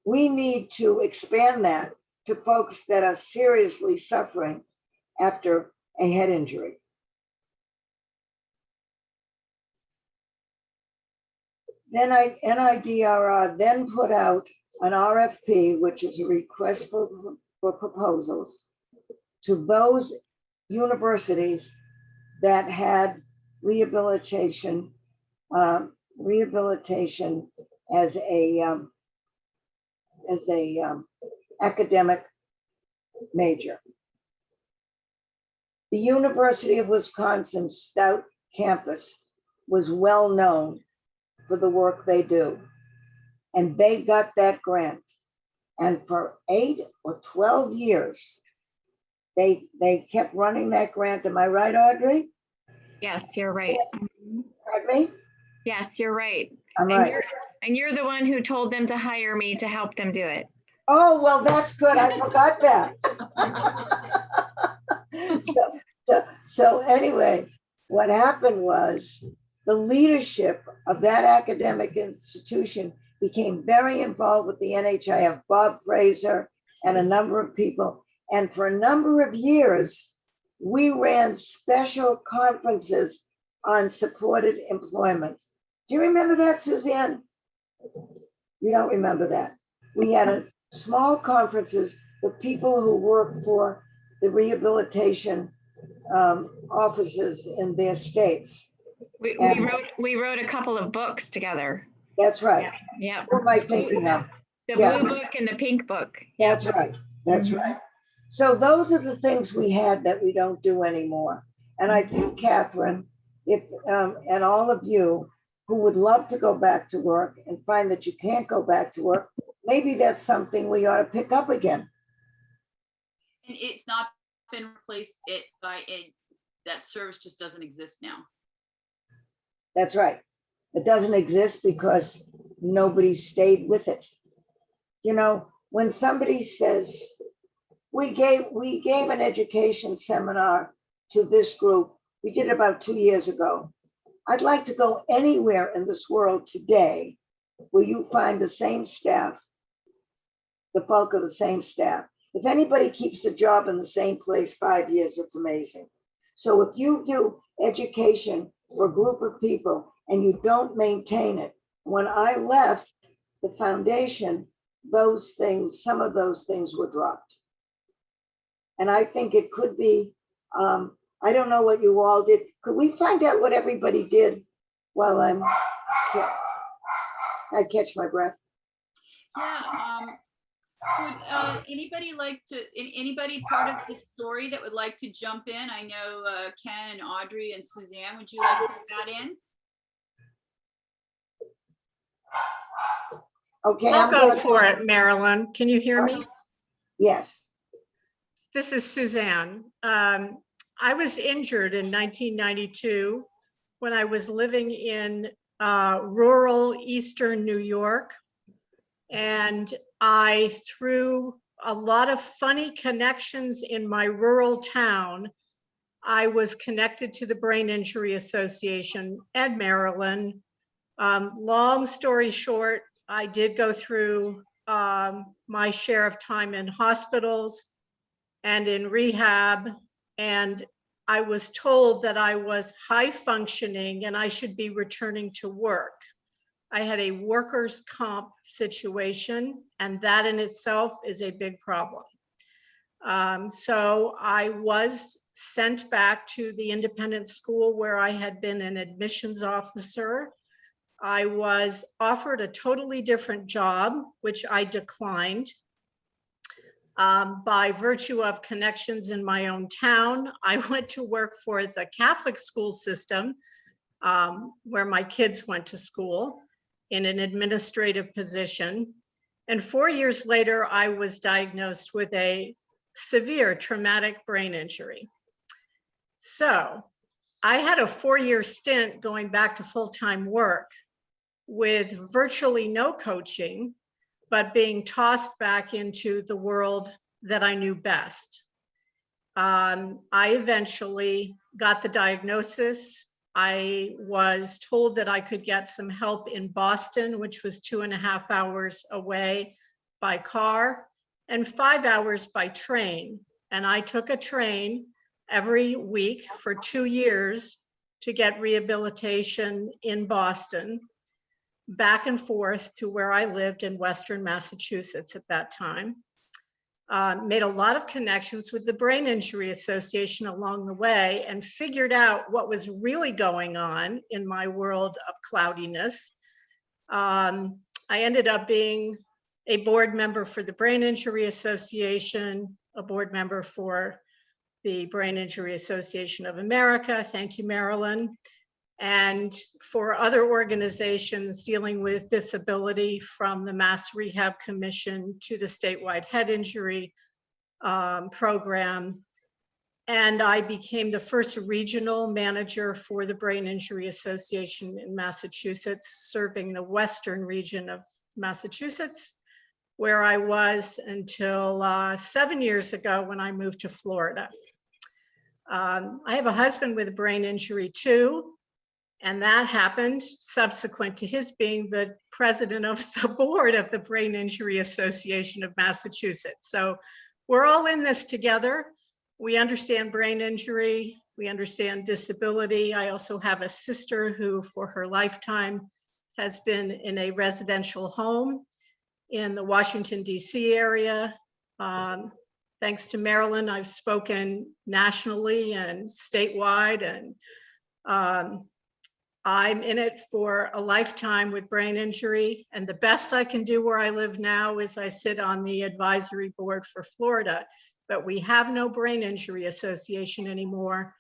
we need to expand that to folks that are seriously suffering after a head injury. Then NIDLLR then put out an RFP, which is a request for proposals, to those universities that had rehabilitation as a academic major. The University of Wisconsin Stout campus was well known for the work they do, and they got that grant. And for 8 or 12 years, they kept running that grant. Am I right, Audrey? Yes, you're right. Pardon me? Yes, you're right. I'm And right. you're the one who told them to hire me to help them do it. Oh, well, that's good. I forgot that. So anyway, what happened was the leadership of that academic institution became very involved with the NHIF, Bob Fraser and a number of people. And for a number of years, we ran special conferences on supported employment. Do you remember that, Suzanne? You don't remember that. We had small conferences for people who work for the rehabilitation offices in their states. We wrote a couple of books together. That's right. Yeah. What am I thinking of? The Yeah. blue book and the pink book. That's right. That's right. So those are the things we had that we don't do anymore. And I think, Catherine, if and all of you who would love to go back to work and find that you can't go back to work, maybe that's something we ought to pick up again. And it's not been replaced by that service just doesn't exist now. That's right. It doesn't exist because nobody stayed with it. You know, when somebody says, we gave an education seminar to this group, we did it about 2 years ago. I'd like to go anywhere in this world today where you find the same staff, the bulk of the same staff. If anybody keeps a job in the same place 5 years, it's amazing. So if you do education for a group of people and you don't maintain it, when I left the foundation, those things, some of those things were dropped. And I think it could be, I don't know what you all did. Could we find out what everybody did while I catch my breath? Yeah. Would anybody like to, anybody part of this story that would like to jump in? I know Ken and Audrey and Suzanne, would you like to add in? Okay. I'll go for it, Marilyn. Can you hear me? Yes. This is Suzanne. I was injured in 1992 when I was living in rural Eastern New York. And I, through a lot of funny connections in my rural town, I was connected to the Brain Injury Association and Marilyn. Long story short, I did go through my share of time in hospitals and in rehab. And I was told that I was high functioning and I should be returning to work. I had a workers' comp situation, and that in itself is a big problem. So I was sent back to the independent school where I had been an admissions officer. I was offered a totally different job, which I declined. By virtue of connections in my own town, I went to work for the Catholic school system, where my kids went to school, in an administrative position. And 4 years later, I was diagnosed with a severe traumatic brain injury. So I had a 4-year stint going back to full-time work with virtually no coaching, but being tossed back into the world that I knew best. I eventually got the diagnosis. I was told that I could get some help in Boston, which was 2.5 hours away by car and 5 hours by train. And I took a train every week for 2 years to get rehabilitation in Boston, back and forth to where I lived in Western Massachusetts at that time. Made a lot of connections with the Brain Injury Association along the way and figured out what was really going on in my world of cloudiness. I ended up being a board member for the Brain Injury Association, a board member for the Brain Injury Association of America. Thank you, Marilyn. And for other organizations dealing with disability, from the Mass Rehab Commission to the statewide head injury program. And I became the first regional manager for the Brain Injury Association in Massachusetts, serving the western region of Massachusetts, where I was until 7 years ago when I moved to Florida. I have a husband with a brain injury too. And that happened subsequent to his being the president of the board of the Brain Injury Association of Massachusetts. So we're all in this together. We understand brain injury. We understand disability. I also have a sister who, for her lifetime, has been in a residential home in the Washington, D.C. area. Thanks to Marilyn, I've spoken nationally and statewide, and I'm in it for a lifetime with brain injury. And the best I can do where I live now is I sit on the advisory board for Florida, but we have no brain injury association anymore,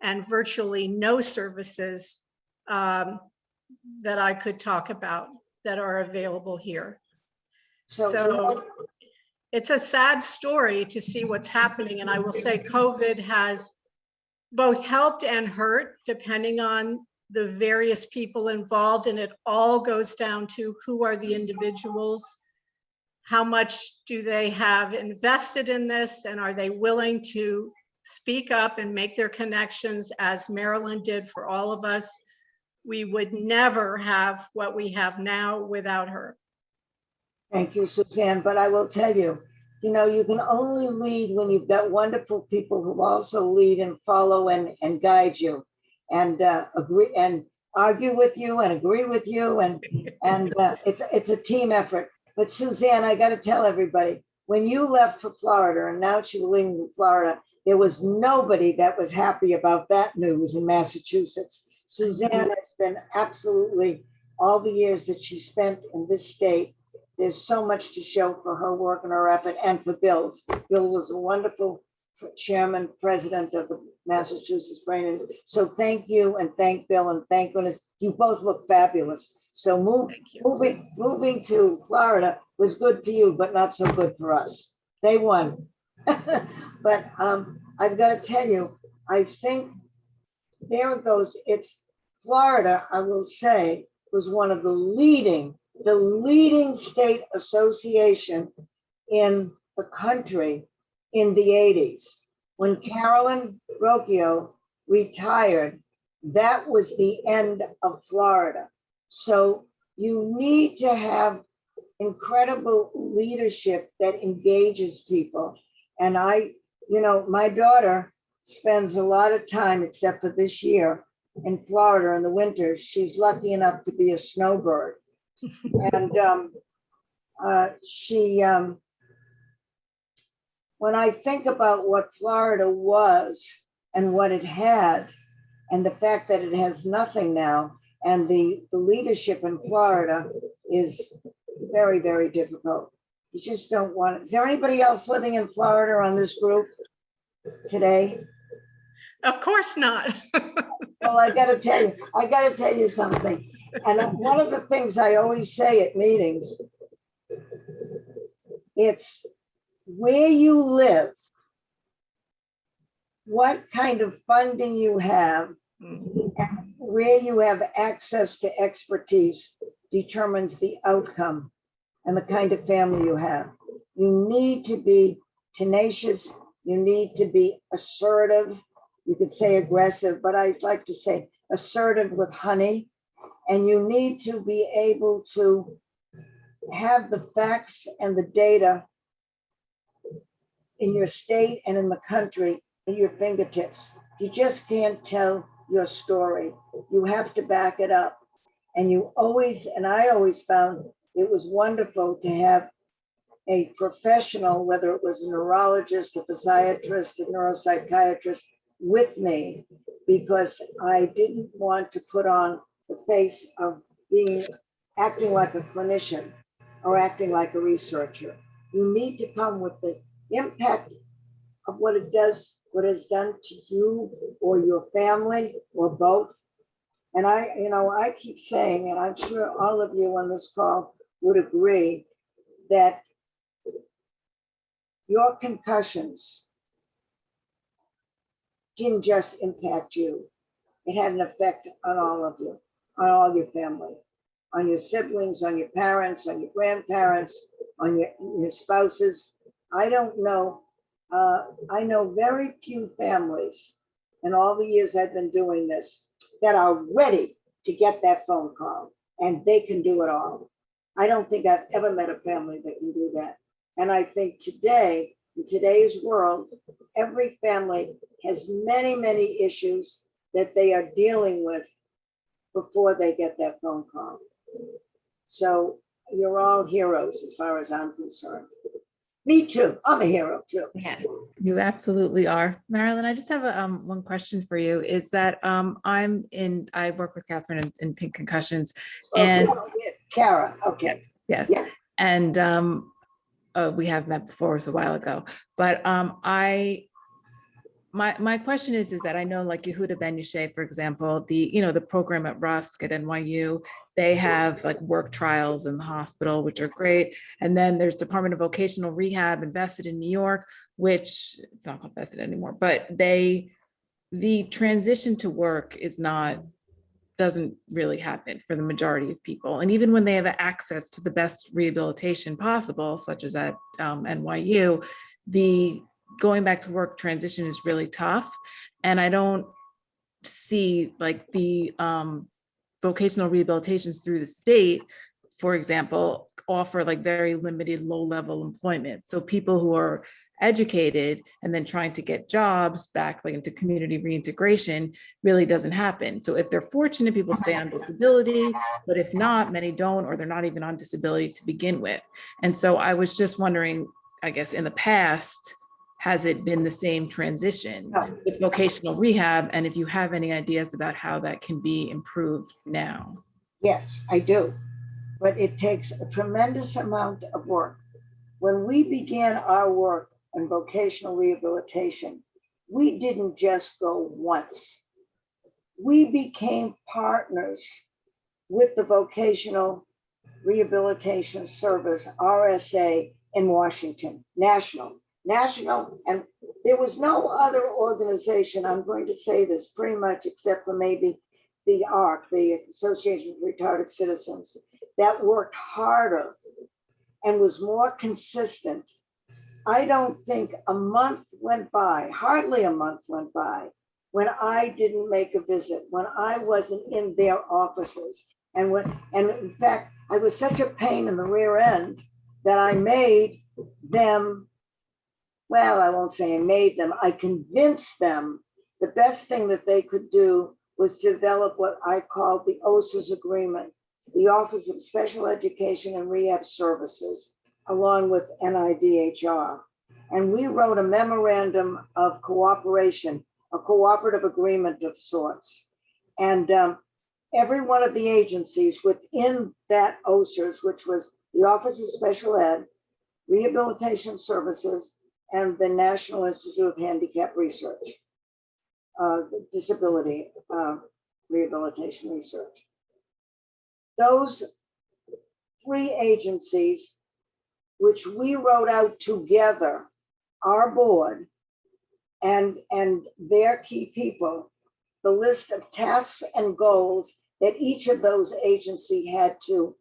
and virtually no services that I could talk about that are available here. So it's a sad story to see what's happening. And I will say COVID has both helped and hurt depending on the various people involved, and it all goes down to who are the individuals, how much do they have invested in this, and are they willing to speak up and make their connections, as Marilyn did for all of us. We would never have what we have now without her. Thank you, Suzanne. But I will tell you, you know, you can only lead when you've got wonderful people who also lead and follow and guide you, and agree and argue with you and agree with you, and it's a team effort. But Suzanne, I got to tell everybody, when you left for Florida and now you're leaving for Florida, there was nobody that was happy about that news in Massachusetts. Suzanne has been absolutely, all the years that she spent in this state, there's so much to show for her work and her effort, and for Bill's. Bill was a wonderful chairman, president of the Massachusetts Brain Injury. So thank you, and thank Bill, and thank goodness. You both look fabulous. So moving to Florida was good for you, but not so good for us. They won. But I've got to tell you, I think there it goes. It's Florida, I will say, was one of the leading state association in the country in the 80s. When Carolyn Rocchio retired, that was the end of Florida. So you need to have incredible leadership that engages people. And my daughter spends a lot of time, except for this year, in Florida in the winter. She's lucky enough to be a snowbird. And when I think about what Florida was and what it had, and the fact that it has nothing now, and the leadership in Florida is very, very difficult. You just don't want it. Is there anybody else living in Florida on this group today? Of course not. Well, I gotta tell you something. And one of the things I always say at meetings, it's where you live, what kind of funding you have, and where you have access to expertise determines the outcome and the kind of family you have. You need to be tenacious. You need to be assertive. You could say aggressive, but I like to say assertive with honey. And you need to be able to have the facts and the data in your state and in the country at your fingertips. You just can't tell your story. You have to back it up. And I always found it was wonderful to have a professional, whether it was a neurologist, a physiatrist, a neuropsychiatrist, with me, because I didn't want to put on the face of acting like a clinician or acting like a researcher. You need to come with the impact of what it has done to you or your family or both. And I keep saying, and I'm sure all of you on this call would agree, that your concussions didn't just impact you. It had an effect on all of you, on all your family, on your siblings, on your parents, on your grandparents, on your spouses. I don't know. I know very few families in all the years I've been doing this that are ready to get that phone call, and they can do it all. I don't think I've ever met a family that can do that. And I think today, in today's world, every family has many, many issues that they are dealing with before they get that phone call. So you're all heroes as far as I'm concerned. Me too. I'm a hero too. Yeah. You absolutely are. Marilyn, I just have one question for you. Is that I work with Katherine in Pink Concussions. And Kara, okay. Yes. Yeah. And we have met before, it was a while ago. But my question is that I know, like Yehuda Ben-Yushay, for example, the program at Rusk at NYU, they have like work trials in the hospital, which are great. And then there's Department of Vocational Rehab invested in New York, which it's not called vested anymore, but the transition to work doesn't really happen for the majority of people. And even when they have access to the best rehabilitation possible, such as at NYU, the going back to work transition is really tough. And I don't see like the vocational rehabilitations through the state, for example, offer like very limited low-level employment. So people who are educated and then trying to get jobs back like into community reintegration really doesn't happen. So if they're fortunate, people stay on disability, but if not, many don't, or they're not even on disability to begin with. And so I was just wondering, I guess in the past, has it been the same transition with vocational rehab? And if you have any ideas about how that can be improved now? Yes, I do. But it takes a tremendous amount of work. When we began our work in vocational rehabilitation, we didn't just go once. We became partners with the Vocational Rehabilitation Service, RSA, in Washington, national, and there was no other organization, I'm going to say this pretty much, except for maybe the ARC, the Association of Retarded Citizens, that worked harder and was more consistent. I don't think a month went by, hardly a month went by, when I didn't make a visit, when I wasn't in their offices. And in fact, I was such a pain in the rear end that I made them well, I won't say I made them, I convinced them the best thing that they could do was to develop what I called the OSERS agreement, the Office of Special Education and Rehab Services, along with NIDHR. And we wrote a memorandum of cooperation, a cooperative agreement of sorts. And every one of the agencies within that OSERS, which was the Office of Special Ed, Rehabilitation Services, and the National Institute of Handicap Research, Disability Rehabilitation Research. Those three agencies, which we wrote out together, our board and their key people, the list of tasks and goals that each of those agencies had to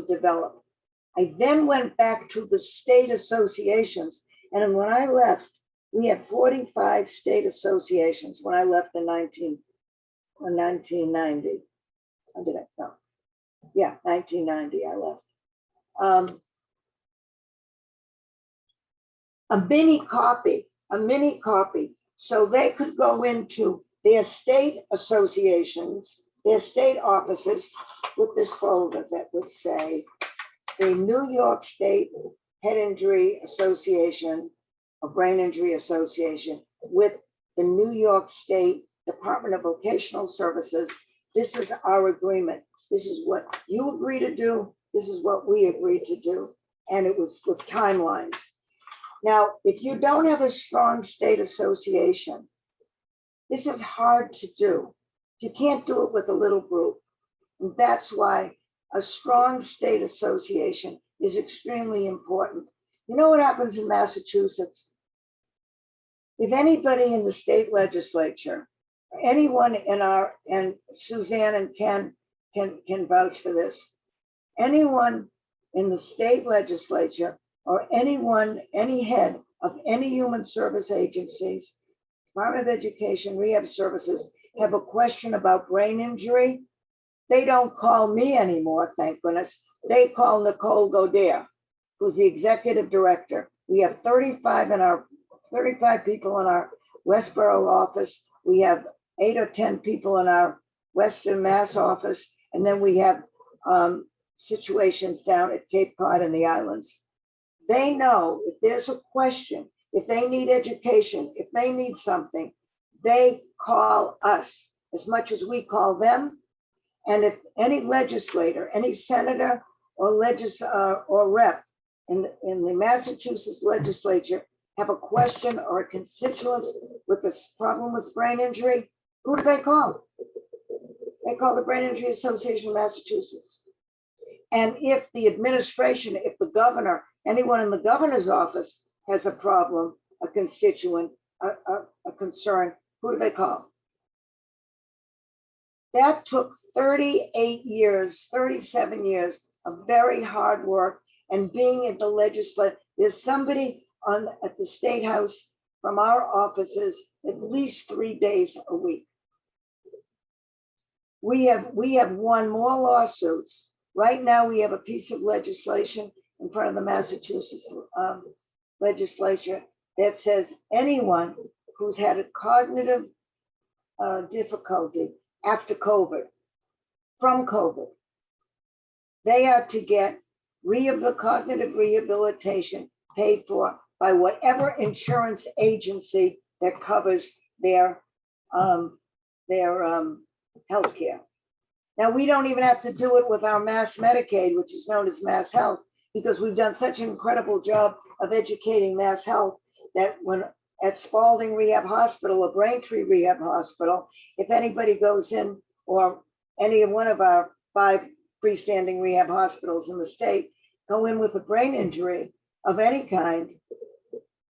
develop. I then went back to the state associations, and when I left, we had 45 state associations when I left in 1990. When did I go? Yeah, 1990 I left. A mini copy, so they could go into their state associations, their state offices with this folder that would say the New York State Head Injury Association or Brain Injury Association with the New York State Department of Vocational Services. This is our agreement. This is what you agree to do. This is what we agreed to do. And it was with timelines. Now, if you don't have a strong state association, this is hard to do. You can't do it with a little group. And that's why a strong state association is extremely important. You know what happens in Massachusetts? If anybody in the state legislature, anyone in our, and Suzanne and Ken can vouch for this, anyone in the state legislature or anyone, any head of any human service agencies, Department of Education, Rehab Services, have a question about brain injury, they don't call me anymore, thank goodness. They call Nicole Goder, who's the executive director. We have 35 people in our Westboro office. We have 8 or 10 people in our Western Mass office. And then we have situations down at Cape Cod and the islands. They know if there's a question, if they need education, if they need something, they call us as much as we call them. And if any legislator, any senator or rep in the Massachusetts legislature have a question or a constituent with this problem with brain injury, who do they call? They call the Brain Injury Association of Massachusetts. And if the administration, if the governor, anyone in the governor's office has a problem, a constituent, a concern, who do they call? That took 38 years, 37 years of very hard work and being at the legislature. There's somebody at the State House from our offices at least 3 days a week. We have won more lawsuits. Right now, we have a piece of legislation in front of the Massachusetts legislature that says anyone who's had a cognitive difficulty after COVID, from COVID, they are to get cognitive rehabilitation paid for by whatever insurance agency that covers their healthcare. Now, we don't even have to do it with our Mass Medicaid, which is known as Mass Health, because we've done such an incredible job of educating Mass Health that when at Spalding Rehab Hospital or Braintree Rehab Hospital, if anybody goes in, or any one of our 5 freestanding rehab hospitals in the state, go in with a brain injury of any kind,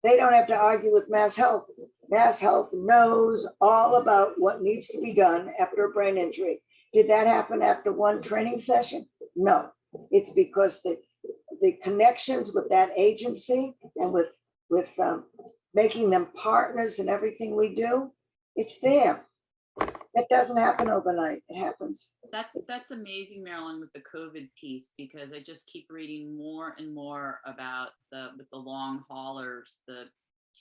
they don't have to argue with Mass Health. Mass Health knows all about what needs to be done after a brain injury. Did that happen after one training session? No, it's because the connections with that agency and with making them partners in everything we do, it's there. It doesn't happen overnight. It happens. That's amazing, Marilyn, with the COVID piece, because I just keep reading more and more about with the long haulers, the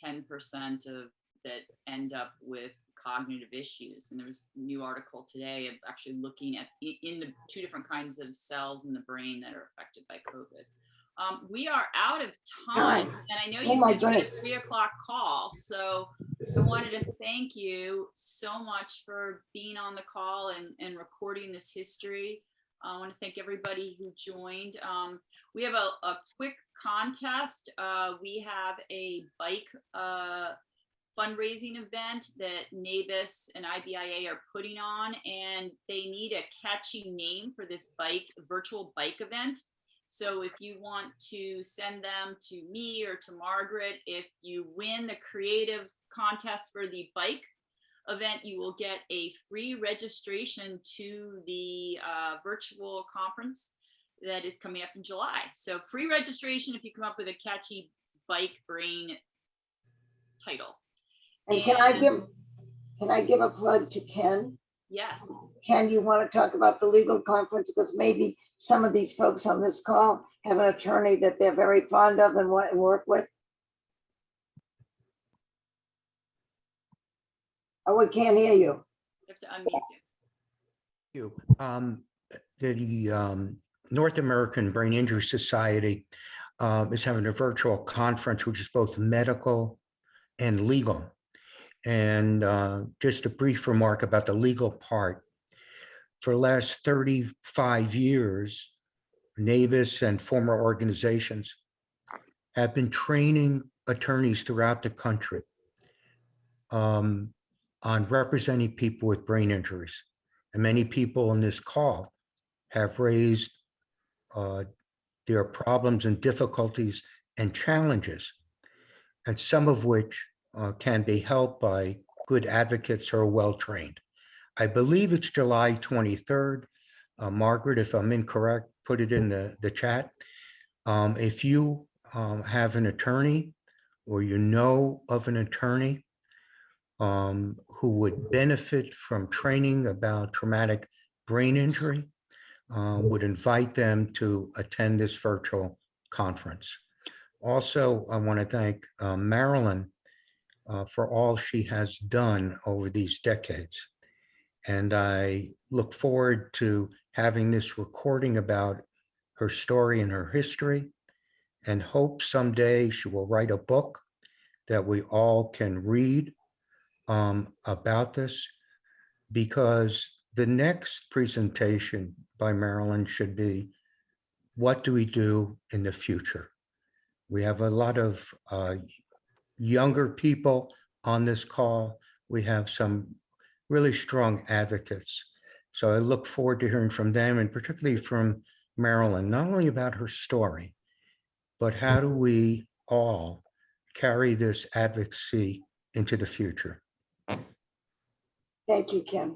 10% of that end up with cognitive issues. And there was a new article today of actually looking at in the 2 different kinds of cells in the brain that are affected by COVID. We are out of time, and I know you said you had a 3 o'clock call, so I wanted to thank you so much for being on the call and recording this history. I want to thank everybody who joined. We have a quick contest. We have a bike fundraising event that NABIS and IBIA are putting on, and they need a catchy name for this virtual bike event. So if you want to send them to me or to Margaret, if you win the creative contest for the bike event, you will get a free registration to the virtual conference that is coming up in July. So free registration if you come up with a catchy bike brain title. And can I give a plug to Ken? Yes. Ken, you want to talk about the legal conference? Because maybe some of these folks on this call have an attorney that they're very fond of and want to work with. Oh, we can't hear you. You have to unmute you. The North American Brain Injury Society is having a virtual conference, which is both medical and legal. And just a brief remark about the legal part. For the last 35 years, NABIS and former organizations have been training attorneys throughout the country on representing people with brain injuries. And many people in this call have raised their problems and difficulties and challenges, and some of which can be helped by good advocates who are well-trained. I believe it's July 23rd. Margaret, if I'm incorrect, put it in the chat. If you have an attorney or you know of an attorney who would benefit from training about traumatic brain injury, would invite them to attend this virtual conference. Also, I want to thank Marilyn for all she has done over these decades. And I look forward to having this recording about her story and her history, and hope someday she will write a book that we all can read about this, because the next presentation by Marilyn should be, what do we do in the future? We have a lot of younger people on this call. We have some really strong advocates. So I look forward to hearing from them, and particularly from Marilyn, not only about her story, but how do we all carry this advocacy into the future? Thank you, Ken.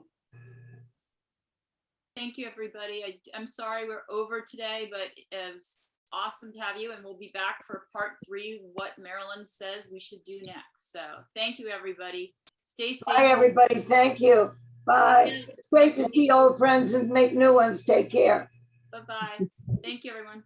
Thank you, everybody. I'm sorry we're over today, but it was awesome to have you, and we'll be back for part 3, what Marilyn says we should do next. So thank you, everybody. Stay safe. Bye, everybody. Thank you. Bye. It's great to see old friends and make new ones. Take care. Bye-bye. Thank you, everyone.